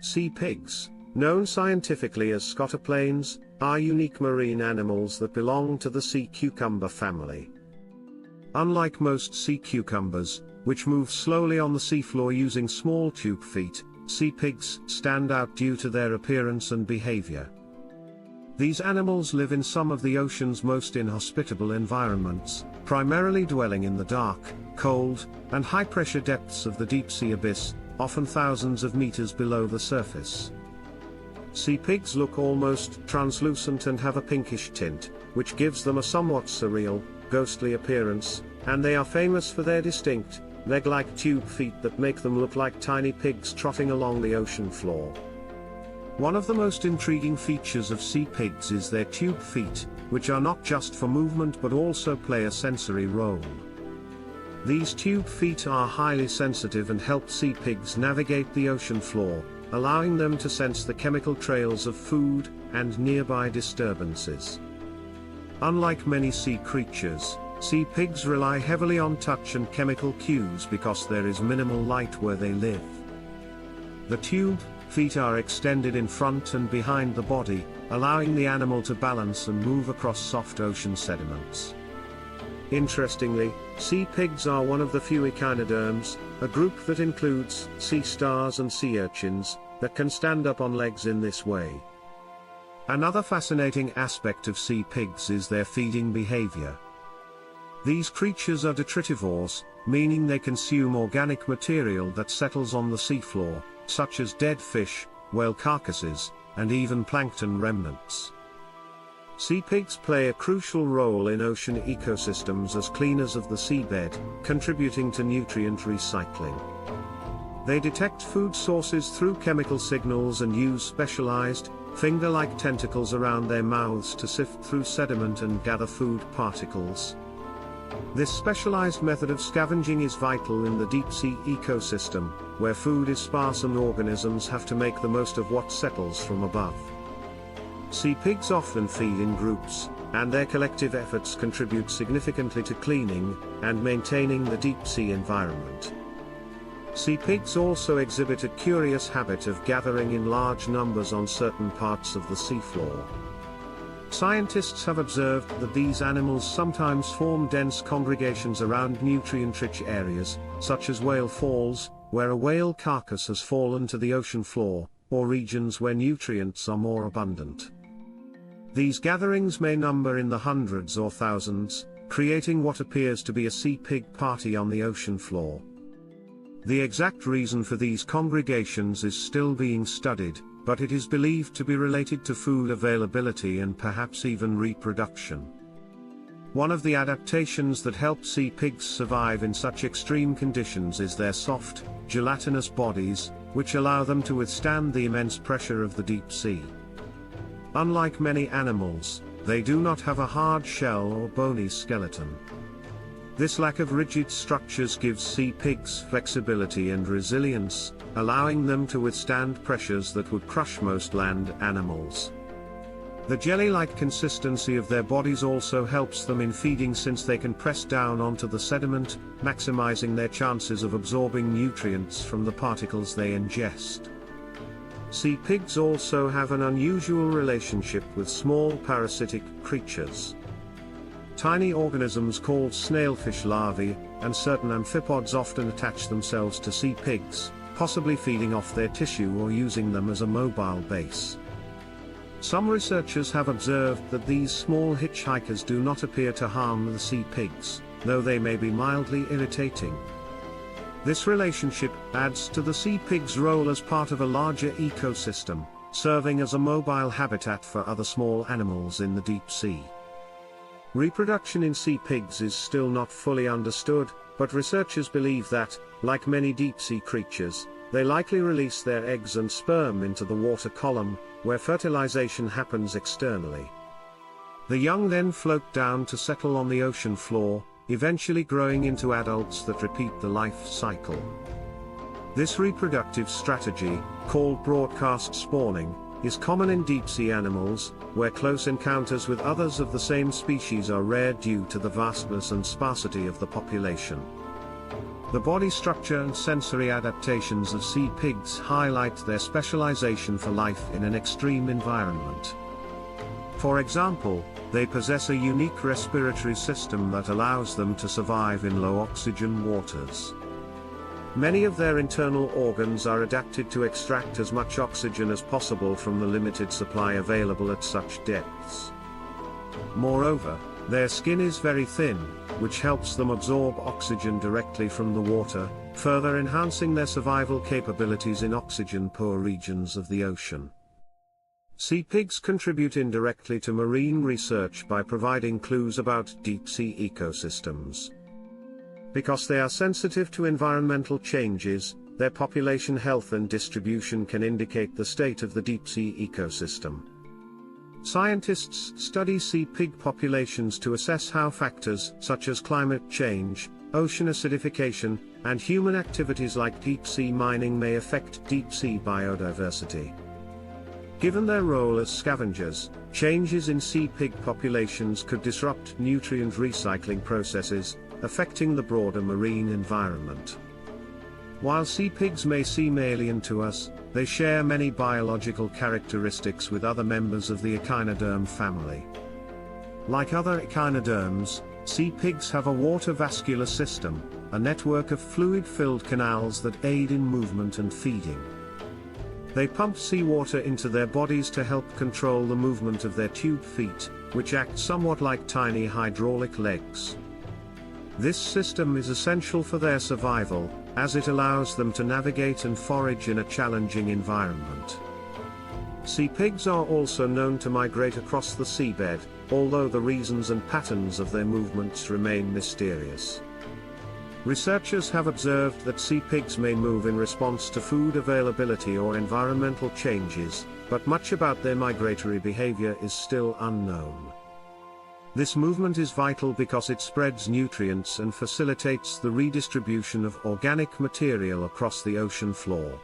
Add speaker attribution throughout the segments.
Speaker 1: Sea pigs, known scientifically as scotoplanes, are unique marine animals that belong to the sea cucumber family. Unlike most sea cucumbers, which move slowly on the seafloor using small tube feet, sea pigs stand out due to their appearance and behavior. These animals live in some of the ocean's most inhospitable environments, primarily dwelling in the dark, cold, and high-pressure depths of the deep-sea abyss, often thousands of meters below the surface. Sea pigs look almost translucent and have a pinkish tint, which gives them a somewhat surreal, ghostly appearance, and they are famous for their distinct, leg-like tube feet that make them look like tiny pigs trotting along the ocean floor. One of the most intriguing features of sea pigs is their tube feet, which are not just for movement but also play a sensory role. These tube feet are highly sensitive and help sea pigs navigate the ocean floor, allowing them to sense the chemical trails of food and nearby disturbances. Unlike many sea creatures, sea pigs rely heavily on touch and chemical cues because there is minimal light where they live. The tube feet are extended in front and behind the body, allowing the animal to balance and move across soft ocean sediments. Interestingly, sea pigs are one of the few echinoderms, a group that includes sea stars and sea urchins, that can stand up on legs in this way. Another fascinating aspect of sea pigs is their feeding behavior. These creatures are detritivores, meaning they consume organic material that settles on the seafloor, such as dead fish, whale carcasses, and even plankton remnants. Sea pigs play a crucial role in ocean ecosystems as cleaners of the seabed, contributing to nutrient recycling. They detect food sources through chemical signals and use specialized, finger-like tentacles around their mouths to sift through sediment and gather food particles. This specialized method of scavenging is vital in the deep-sea ecosystem, where food is sparse and organisms have to make the most of what settles from above. Sea pigs often feed in groups, and their collective efforts contribute significantly to cleaning and maintaining the deep-sea environment. Sea pigs also exhibit a curious habit of gathering in large numbers on certain parts of the seafloor. Scientists have observed that these animals sometimes form dense congregations around nutrient-rich areas, such as whale falls, where a whale carcass has fallen to the ocean floor, or regions where nutrients are more abundant. These gatherings may number in the hundreds or thousands, creating what appears to be a sea pig party on the ocean floor. The exact reason for these congregations is still being studied, but it is believed to be related to food availability and perhaps even reproduction. One of the adaptations that help sea pigs survive in such extreme conditions is their soft, gelatinous bodies, which allow them to withstand the immense pressure of the deep sea. Unlike many animals, they do not have a hard shell or bony skeleton. This lack of rigid structures gives sea pigs flexibility and resilience, allowing them to withstand pressures that would crush most land animals. The jelly-like consistency of their bodies also helps them in feeding since they can press down onto the sediment, maximizing their chances of absorbing nutrients from the particles they ingest. Sea pigs also have an unusual relationship with small parasitic creatures. Tiny organisms called snailfish larvae, and certain amphipods often attach themselves to sea pigs, possibly feeding off their tissue or using them as a mobile base. Some researchers have observed that these small hitchhikers do not appear to harm the sea pigs, though they may be mildly irritating. This relationship adds to the sea pig's role as part of a larger ecosystem, serving as a mobile habitat for other small animals in the deep sea. Reproduction in sea pigs is still not fully understood, but researchers believe that, like many deep-sea creatures, they likely release their eggs and sperm into the water column, where fertilization happens externally. The young then float down to settle on the ocean floor, eventually growing into adults that repeat the life cycle. This reproductive strategy, called broadcast spawning, is common in deep-sea animals, where close encounters with others of the same species are rare due to the vastness and sparsity of the population. The body structure and sensory adaptations of sea pigs highlight their specialization for life in an extreme environment. For example, they possess a unique respiratory system that allows them to survive in low oxygen waters. Many of their internal organs are adapted to extract as much oxygen as possible from the limited supply available at such depths. Moreover, their skin is very thin, which helps them absorb oxygen directly from the water, further enhancing their survival capabilities in oxygen-poor regions of the ocean. Sea pigs contribute indirectly to marine research by providing clues about deep-sea ecosystems. Because they are sensitive to environmental changes, their population health and distribution can indicate the state of the deep-sea ecosystem. Scientists study sea pig populations to assess how factors such as climate change, ocean acidification, and human activities like deep-sea mining may affect deep-sea biodiversity. Given their role as scavengers, changes in sea pig populations could disrupt nutrient recycling processes, affecting the broader marine environment. While sea pigs may seem alien to us, they share many biological characteristics with other members of the echinoderm family. Like other echinoderms, sea pigs have a water vascular system, a network of fluid-filled canals that aid in movement and feeding. They pump seawater into their bodies to help control the movement of their tube feet, which act somewhat like tiny hydraulic legs. This system is essential for their survival, as it allows them to navigate and forage in a challenging environment. Sea pigs are also known to migrate across the seabed, although the reasons and patterns of their movements remain mysterious. Researchers have observed that sea pigs may move in response to food availability or environmental changes, but much about their migratory behavior is still unknown. This movement is vital because it spreads nutrients and facilitates the redistribution of organic material across the ocean floor.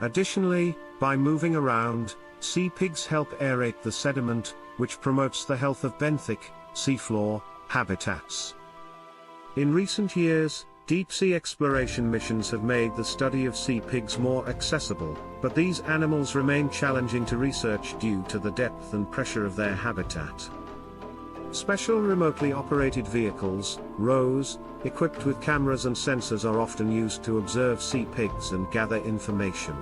Speaker 1: Additionally, by moving around, sea pigs help aerate the sediment, which promotes the health of benthic, seafloor, habitats. In recent years, deep-sea exploration missions have made the study of sea pigs more accessible, but these animals remain challenging to research due to the depth and pressure of their habitat. Special remotely operated vehicles, ROVs, equipped with cameras and sensors are often used to observe sea pigs and gather information.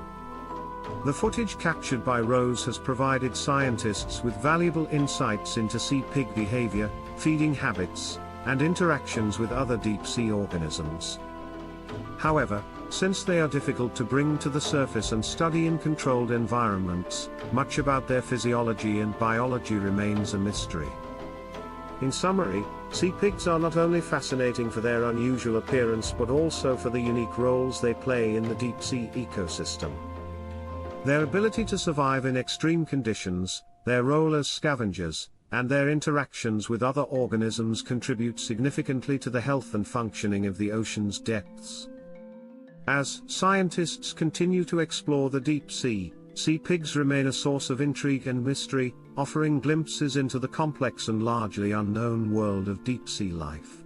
Speaker 1: The footage captured by ROVs has provided scientists with valuable insights into sea pig behavior, feeding habits, and interactions with other deep-sea organisms. However, since they are difficult to bring to the surface and study in controlled environments, much about their physiology and biology remains a mystery. In summary, sea pigs are not only fascinating for their unusual appearance but also for the unique roles they play in the deep-sea ecosystem. Their ability to survive in extreme conditions, their role as scavengers, and their interactions with other organisms contribute significantly to the health and functioning of the ocean's depths. As scientists continue to explore the deep sea, sea pigs remain a source of intrigue and mystery, offering glimpses into the complex and largely unknown world of deep-sea life.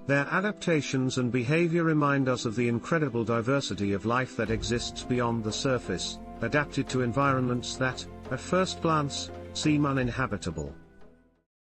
Speaker 1: Their adaptations and behavior remind us of the incredible diversity of life that exists beyond the surface, adapted to environments that, at first glance, seem uninhabitable.